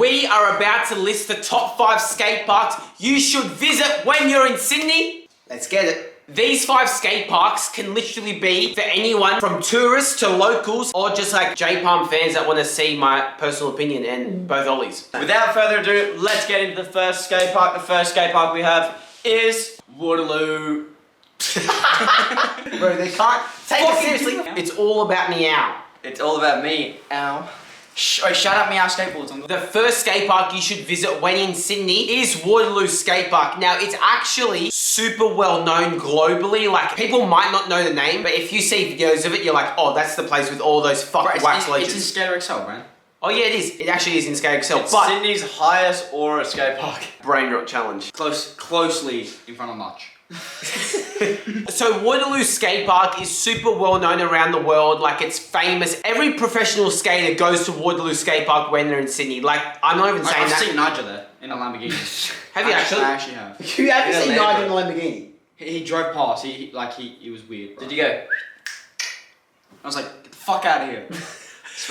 We are about to list the top 5 skate parks you should visit when you're in Sydney. Let's get it. These 5 skate parks can literally be for anyone from tourists to locals or just like J-Palm fans that want to see my personal opinion and both Ollies. Without further ado, let's get into the first skate park. The first skate park we have is Waterloo. Bro, they can't take it seriously. It's all about meow. It's all about me. Ow. Shut up, Meow Skateboards. The first skate park you should visit when in Sydney is Waterloo Skatepark. Now, it's actually super well known globally. Like, people might not know the name, but if you see videos of it, you're like, oh, that's the place with all those fucking wax legends. It's in Skateparks, man. Oh yeah, it is. It actually is in Skateparks. It's but Sydney's highest aura skate park. Brain rot challenge. Closely in front of Much. So Waterloo Skatepark is super well known around the world. Like, it's famous. Every professional skater goes to Waterloo Skatepark when they're in Sydney. Like, I'm not even saying I've that. seen Nigel there in a Lamborghini. Have you actually? I actually have. You haven't seen Nigel in a Lamborghini? He drove past. He was weird. Bro. Did you go? I was like, get the fuck out of here.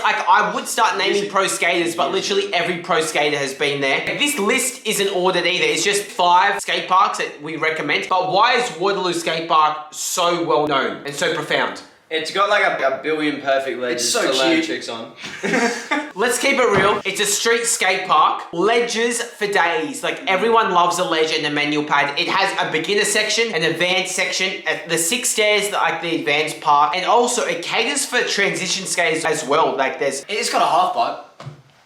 Like, I would start naming pro skaters, but literally every pro skater has been there. This list isn't ordered either. It's just 5 skate parks that we recommend. But why is Waterloo Skatepark so well known and so profound? It's got like a billion perfect ledges to learn tricks on. Let's keep it real. It's a street skate park. Ledges for days. Like, everyone loves a ledge and a manual pad. It has a beginner section, an advanced section, the 6 stairs, like the advanced part, and also it caters for transition skaters as well. Like, it's got a half pipe.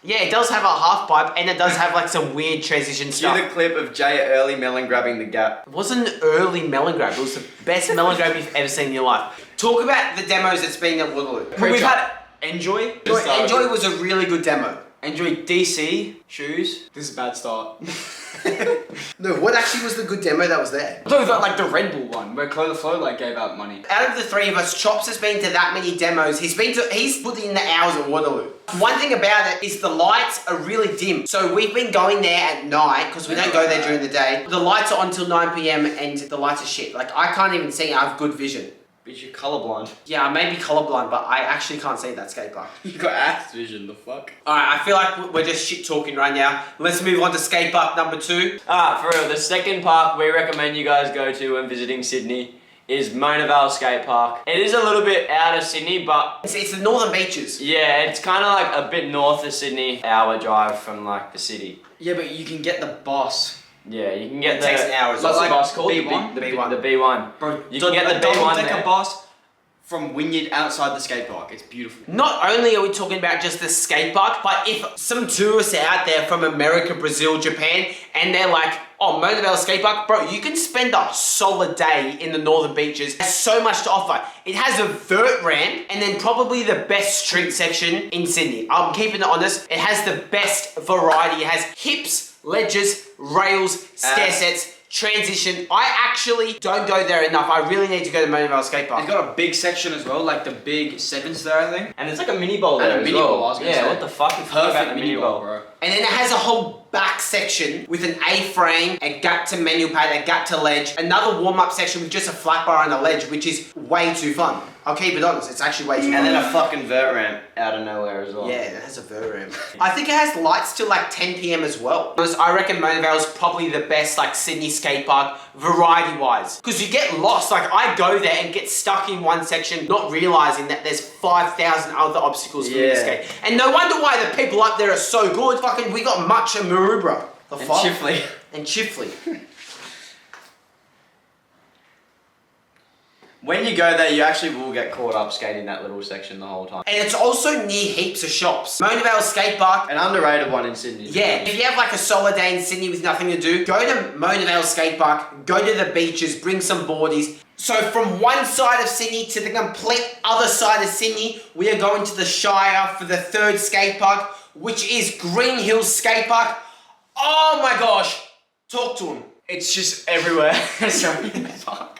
Yeah, it does have a half pipe, and it does have like some weird transition stuff. See the clip of Jay early melon grabbing the gap. It wasn't an early melon grab. It was the best melon grab you've ever seen in your life. Talk about the demos that's been at Waterloo. We've had Enjoy. Enjoy was a really good demo. Enjoy DC shoes. This is a bad start. No, what actually was the good demo that was there? I thought it was like the Red Bull one, where Chloe the Flow like gave out money. Out of the 3 of us, Chops has been to that many demos. He's put in the hours at Waterloo. One thing about it is the lights are really dim. So we've been going there at night, because we don't go there during the day. The lights are on till 9 PM and the lights are shit. Like, I can't even see, I have good vision. But you're colourblind. Yeah, I may be colourblind, but I actually can't see that skate park. You got ass vision, the fuck? Alright, I feel like we're just shit talking right now. Let's move on to skate park number 2. For real, the second park we recommend you guys go to when visiting Sydney is Mona Vale Skate Park. It is a little bit out of Sydney, but it's the northern beaches. Yeah, it's kind of like a bit north of Sydney, hour drive from like the city. Yeah, but you can get the bus. Yeah, you can get it takes an hour. What's the bus called? B1? The B1. Bro, you can get the B1 take there. a bus from Wynyard outside the skate park. It's beautiful. Not only are we talking about just the skate park, but if some tourists are out there from America, Brazil, Japan, and they're like, oh, Mona Vale Skate Park, bro, you can spend a solid day in the northern beaches. It has so much to offer. It has a vert ramp, and then probably the best street section in Sydney. I'm keeping it honest. It has the best variety. It has hips, ledges, rails, stair sets, transition. I actually don't go there enough. I really need to go to Mona Vale Skate Park. It's got a big section as well, like the big sevens there, I think. And there's like a mini bowl there as well. Yeah, what the fuck? Perfect mini bowl, bro. And then it has a whole back section with an A-frame, a gap to manual pad, a gap to ledge, another warm-up section with just a flat bar and a ledge, which is way too fun. I'll keep it honest, it's actually way too fun. And then a fucking vert ramp out of nowhere as well. Yeah, it has a vert ramp. I think it has lights till like 10 PM as well. I reckon Mona Vale is probably the best like Sydney skate park variety-wise. Because you get lost, like I go there and get stuck in one section not realising that there's 5,000 other obstacles for me to skate. And no wonder why the people up there are so good. Fucking, we got Much and Maroubra. And Chifley. And Chifley. When you go there, you actually will get caught up skating that little section the whole time. And it's also near heaps of shops. Mona Vale Skate Park. An underrated one in Sydney. Yeah, if you have like a solid day in Sydney with nothing to do, go to Mona Vale Skate Park, go to the beaches, bring some boardies. So from one side of Sydney to the complete other side of Sydney, we are going to the Shire for the 3rd skate park, which is Green Hills Skate Park. Oh my gosh, talk to him. It's just everywhere.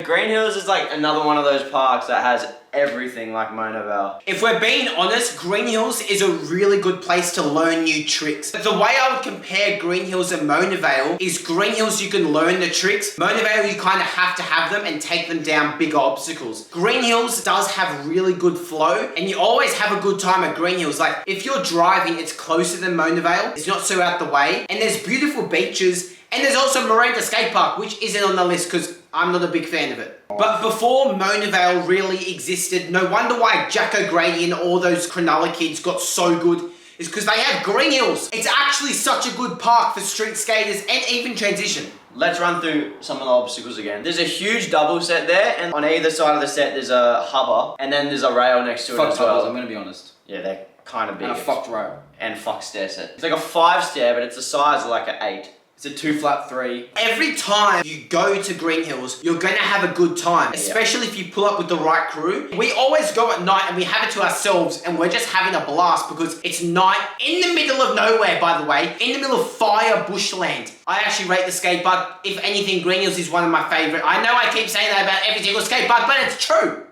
Green Hills is like another one of those parks that has everything like Mona Vale. If we're being honest, Green Hills is a really good place to learn new tricks. The way I would compare Green Hills and Mona Vale is Green Hills you can learn the tricks. Mona Vale you kind of have to have them and take them down bigger obstacles. Green Hills does have really good flow and you always have a good time at Green Hills. Like if you're driving, it's closer than Mona Vale. It's not so out the way and there's beautiful beaches. And there's also Miranda Skatepark, which isn't on the list because I'm not a big fan of it. But before Mona Vale really existed, no wonder why Jack O'Grady and all those Cronulla kids got so good is because they have Green Hills. It's actually such a good park for street skaters and even transition. Let's run through some of the obstacles again. There's a huge double set there, and on either side of the set there's a hubber, and then there's a rail next to it as well. I'm gonna be honest. Yeah, they're kind of big. And a fucked rail. And fuck stair set. It's like a 5 stair, but it's the size of like an 8. It's a 2 flat 3. Every time you go to Green Hills, you're gonna have a good time, especially if you pull up with the right crew. We always go at night and we have it to ourselves and we're just having a blast because it's night in the middle of nowhere, by the way, in the middle of fire bushland. I actually rate the skate park. If anything, Green Hills is one of my favorite. I know I keep saying that about every single skate park, but it's true.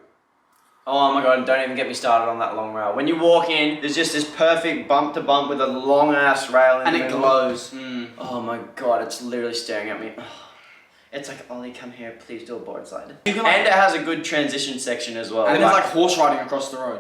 Oh my god, don't even get me started on that long rail. When you walk in, there's just this perfect bump to bump with a long ass rail in And the it middle. glows. Oh my god, it's literally staring at me. It's like, Ollie, come here, please do a board slide. You can, And it has a good transition section as well. and there's like horse riding across the road.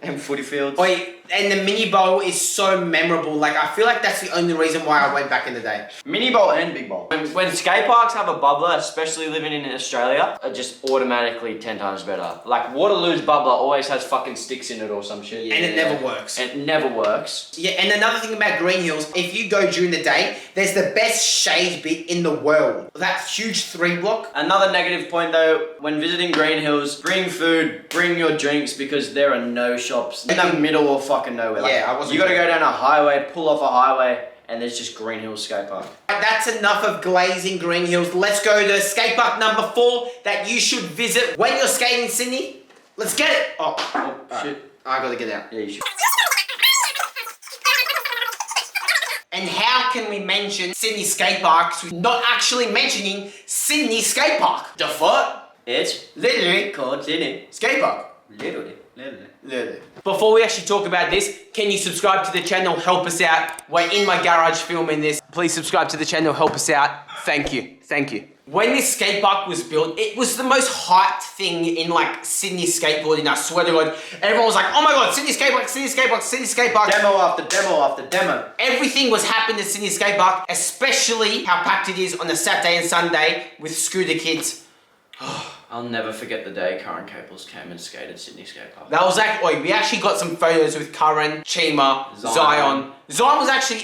and footy fields. Wait, and the mini bowl is so memorable. Like, I feel like that's the only reason why I went back in the day. Mini bowl and big bowl. When skate parks have a bubbler, especially living in Australia, are just automatically 10 times better. Like Waterloo's bubbler always has fucking sticks in it or some shit. And it never works. And it never works. Yeah, and another thing about Green Hills, if you go during the day, there's the best shade bit in the world. That huge 3 block. Another negative point though, when visiting Green Hills, bring food, bring your drinks because there are no shops in the middle of fucking nowhere. Like, Yeah, I wasn't you gotta there. go down a highway, pull off a highway, and there's just Green Hills skate park. That's enough of glazing Green Hills. Let's go to skate park number 4 that you should visit when you're skating in Sydney. Let's get it. Oh Shit. I gotta get out. Yeah, you should. And how can we mention Sydney skate parks without not actually mentioning Sydney skate park? The fuck? It's Literally called Sydney. skate park. Literally. Before we actually talk about this, can you subscribe to the channel, help us out? We're in my garage filming this. Please subscribe to the channel, help us out. Thank you, thank you. When this skate park was built, it was the most hyped thing in like Sydney skateboarding, I swear to God. Everyone was like, oh my God, Sydney skate park, Sydney skate park, Sydney skate park. Demo after demo after demo. Everything was happening at Sydney skate park, especially how packed it is on the Saturday and Sunday with scooter kids. I'll never forget the day Curran Caples came and skated Sydney skate park. That was like, we actually got some photos with Curran, Chima, Zion. Zion was actually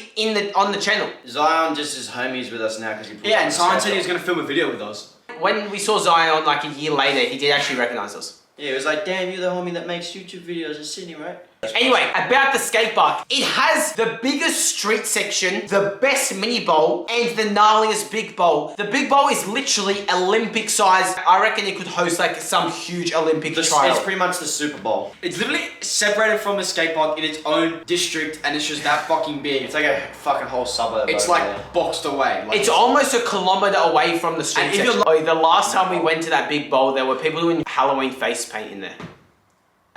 on the channel. Zion just is homies with us now because he pulled Yeah, up and the Simon skate said he was park. going to film a video with us. When we saw Zion like a year later, he did actually recognize us. Yeah, it was like, damn, you're the homie that makes YouTube videos in Sydney, right? Anyway, about the skate park. It has the biggest street section, the best mini bowl, and the gnarliest big bowl. The big bowl is literally Olympic size. I reckon it could host like some huge Olympic trial. It's pretty much the Super Bowl. It's literally separated from a skate park in its own district, and it's just that fucking big. It's like a fucking whole suburb. It's over like there. boxed away. Like, It's almost a kilometer away from the street And if section. you're The last time we went to that big bowl, there were people doing Halloween face paint in there.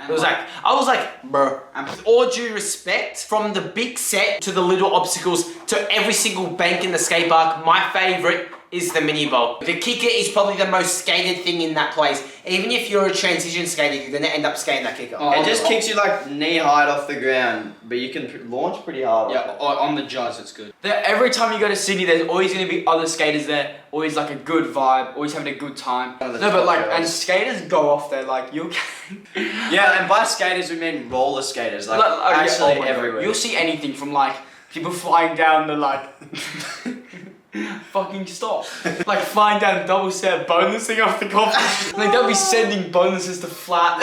It was like, I was like, bro. With all due respect, from the big set to the little obstacles to every single bank in the skate park, my favorite is the mini bowl. The kicker is probably the most skated thing in that place. Even if you're a transition skater, you're gonna end up skating that kicker. Oh, It just kicks you like knee height off the ground, but you can launch pretty hard. yeah, on the judge, it's good. Every time you go to Sydney, there's always going to be other skaters there. Always like a good vibe. Always having a good time. One of the No, but top like, girls. and skaters go off there. Like you can. Yeah, and by skaters we mean roller skaters, like yeah, actually oh my God. everywhere. You'll see anything from like people flying down the like. Fucking stop! Like flying down double step bonusing off the coffee. Like they'll be sending bonuses to flat.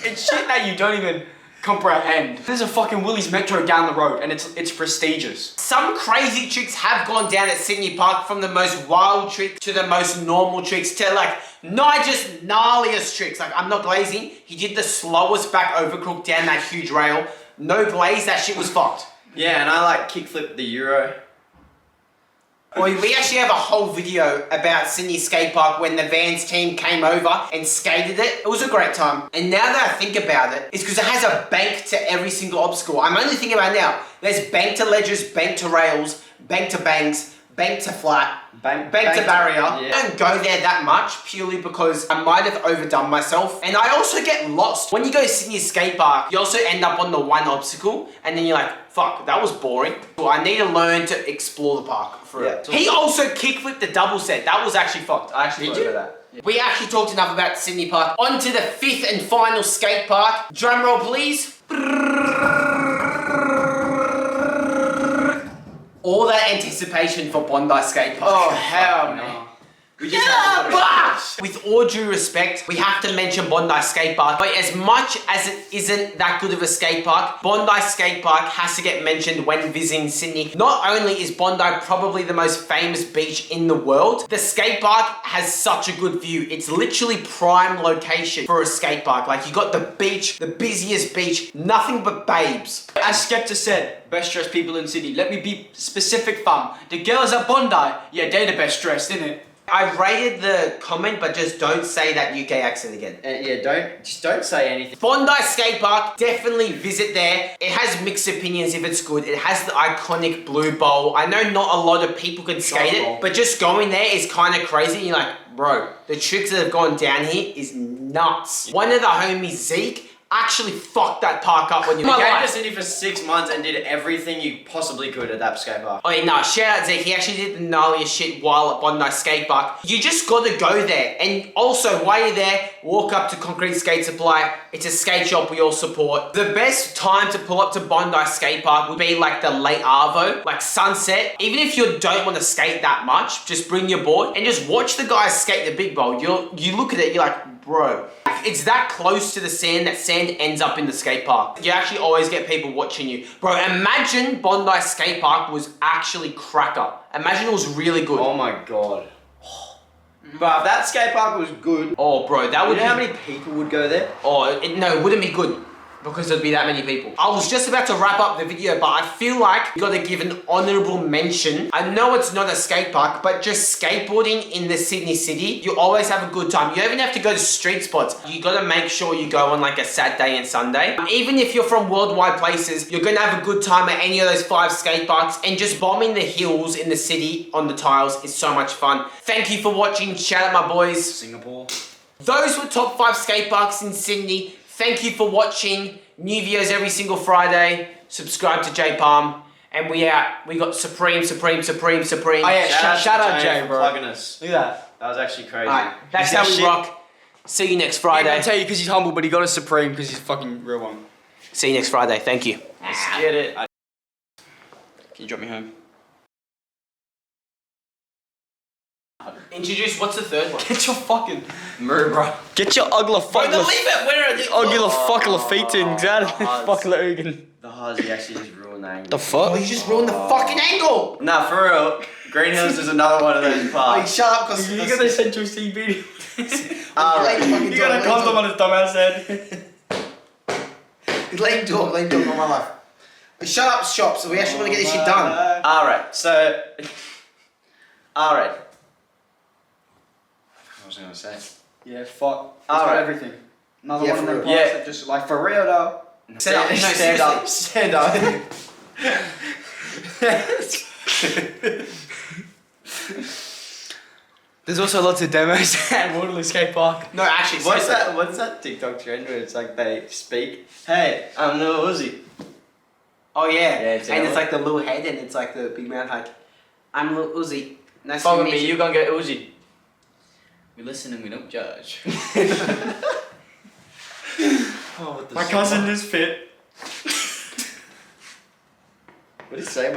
It's shit that you don't even comprehend. There's a fucking Willys Metro down the road, and it's prestigious. Some crazy tricks have gone down at Sydney Park, from the most wild trick to the most normal tricks to like Nigel's gnarliest tricks. Like, I'm not glazing. He did the slowest back overcrook down that huge rail. No glaze, that shit was fucked. Yeah, and I like kickflip the Euro. We actually have a whole video about Sydney Skatepark when the Vans team came over and skated it. It was a great time. And now that I think about it, it's because it has a bank to every single obstacle. I'm only thinking about it now. There's bank to ledges, bank to rails, bank to banks, bank to flat, bank to barrier. Yeah. I don't go there that much purely because I might have overdone myself. And I also get lost. When you go to Sydney Skatepark, you also end up on the one obstacle and then you're like, fuck, that was boring. So I need to learn to explore the park for it. He also kickflipped the double set. That was actually fucked. I actually thought about that. Yeah. We actually talked enough about Sydney Park. On to the 5th and final skate park. Drum roll, please. All that anticipation for Bondi Skatepark. Oh, hell no. We just with all due respect, we have to mention Bondi Skatepark. But as much as it isn't that good of a skate park, Bondi Skatepark has to get mentioned when visiting Sydney. Not only is Bondi probably the most famous beach in the world, the skate park has such a good view. It's literally prime location for a skate park. Like, you got the beach, the busiest beach, nothing but babes. As Skepta said, best dressed people in Sydney. Let me be specific, fam. The girls at Bondi, yeah, they're the best dressed, innit? I rated the comment, but just don't say that UK accent again. Yeah, don't say anything. Bondi Skatepark, definitely visit there. It has mixed opinions if it's good. It has the iconic blue bowl. I know not a lot of people can skate it, but just going there is kind of crazy. You're like, bro, the tricks that have gone down here is nuts. One of the homies, Zeke, actually fucked that park up when you came to Sydney for 6 months and did everything you possibly could at that skate park. Oh yeah, no, shout out Zeke. He actually did the gnarliest shit while at Bondi Skatepark. You just gotta go there. And also, while you're there, walk up to Concrete Skate Supply. It's a skate shop we all support. The best time to pull up to Bondi Skatepark would be like the late arvo, like sunset. Even if you don't want to skate that much, just bring your board and just watch the guys skate the big bowl. You look at it, you're like, bro, it's that close to the sand that sand ends up in the skate park. You actually always get people watching you. Bro, imagine Bondi Skatepark was actually cracker. Imagine it was really good. Oh my god. But if that skate park was good, oh bro, that would you know how many people would go there? Oh, no, it wouldn't be good. Because there'd be that many people. I was just about to wrap up the video, but I feel like you gotta give an honorable mention. I know it's not a skate park, but just skateboarding in the Sydney city, you always have a good time. You don't even have to go to street spots. You gotta make sure you go on like a Saturday and Sunday. Even if you're from worldwide places, you're gonna have a good time at any of those 5 skate parks, and just bombing the hills in the city on the tiles is so much fun. Thank you for watching. Shout out my boys. Singapore. Those were top 5 skate parks in Sydney. Thank you for watching. New videos every single Friday. Subscribe to J Palm. And we out. We got Supreme. Oh yeah, shout out Jay, bro. Plugging us. Look at that. That was actually crazy. Alright, that's how we rock. See you next Friday. I'm gonna tell you because he's humble, but he got a Supreme because he's fucking real one. See you next Friday. Thank you. Let's get it. Can you drop me home? Introduce, what's the third one? Get your fucking... Murder, bro. Get your ugly fuck... Bro, leave it where it ugly fuckle feet in. Out of this fuckle Ugan. The Hazy actually just ruined the angle. The fuck? Oh, you just ruined the fucking angle! Nah, for real. Green Hills is another one of those parks. Wait, shut up, cause... You got the Central CB. Alright. You got a condom on his dumbass head. Lame talk on my life. Shut up, shop, so we actually want to get this shit done. Alright, so... Alright. What was I gonna say? Yeah, fuck. Alright. Everything. Another Yeah, one of them for parts real. that just like for real though. Stand up, no, Stand up. Stand up. There's also lots of demos at Waterloo Skatepark. No, actually, What's that TikTok trend where it's like they speak? Hey, I'm Lil Uzi. Oh yeah, it's and it's like the little head and it's like the big mouth, like, I'm Lil Uzi. Nice to Follow meet me, you. you gonna get Uzi. We listen and we don't judge. Oh, what the My cousin is fit. What did he say?